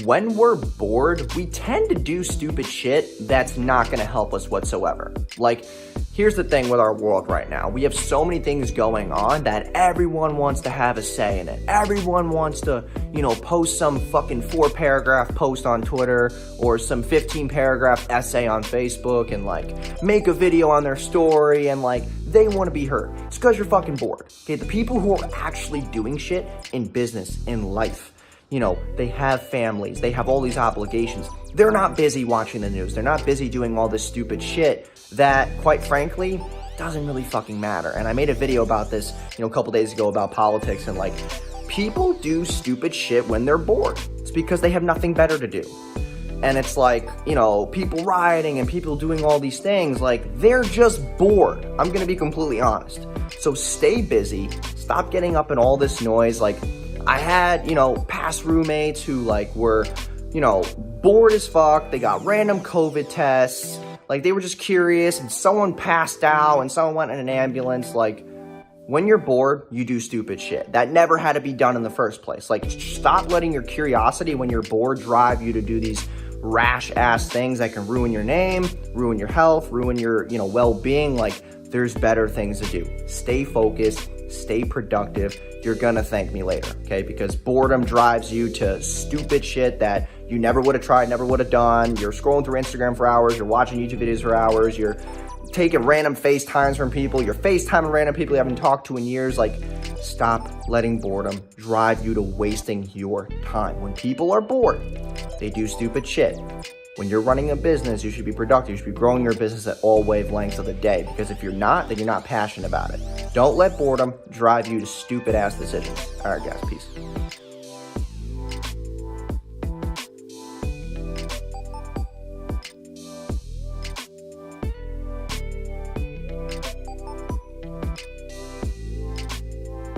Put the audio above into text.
when we're bored, we tend to do stupid shit that's not gonna help us whatsoever. Like, here's the thing with our world right now. We have so many things going on that everyone wants to have a say in it. Everyone wants to, post some fucking 4-paragraph post on Twitter or some 15-paragraph essay on Facebook and make a video on their story and they want to be heard. It's because you're fucking bored. Okay, the people who are actually doing shit in business, in life, they have families, they have all these obligations. They're not busy watching the news. They're not busy doing all this stupid shit that, quite frankly, doesn't really fucking matter. And I made a video about this, a couple days ago about politics and people do stupid shit when they're bored. It's because they have nothing better to do. And it's people rioting and people doing all these things, they're just bored. I'm gonna be completely honest. So stay busy, stop getting up in all this noise. I had, past roommates who were, bored as fuck. They got random COVID tests. They were just curious and someone passed out and someone went in an ambulance. When you're bored, you do stupid shit. That never had to be done in the first place. Stop letting your curiosity when you're bored drive you to do these rash ass things that can ruin your name, ruin your health, ruin your, well-being. There's better things to do. Stay focused, stay productive. You're gonna thank me later, okay? Because boredom drives you to stupid shit that you never would have tried, never would have done. You're scrolling through Instagram for hours, you're watching YouTube videos for hours, you're taking random FaceTimes from people, you're FaceTiming random people you haven't talked to in years. Stop letting boredom drive you to wasting your time. When people are bored, they do stupid shit. When you're running a business, you should be productive. You should be growing your business at all wavelengths of the day. Because if you're not, then you're not passionate about it. Don't let boredom drive you to stupid ass decisions. All right, guys, peace.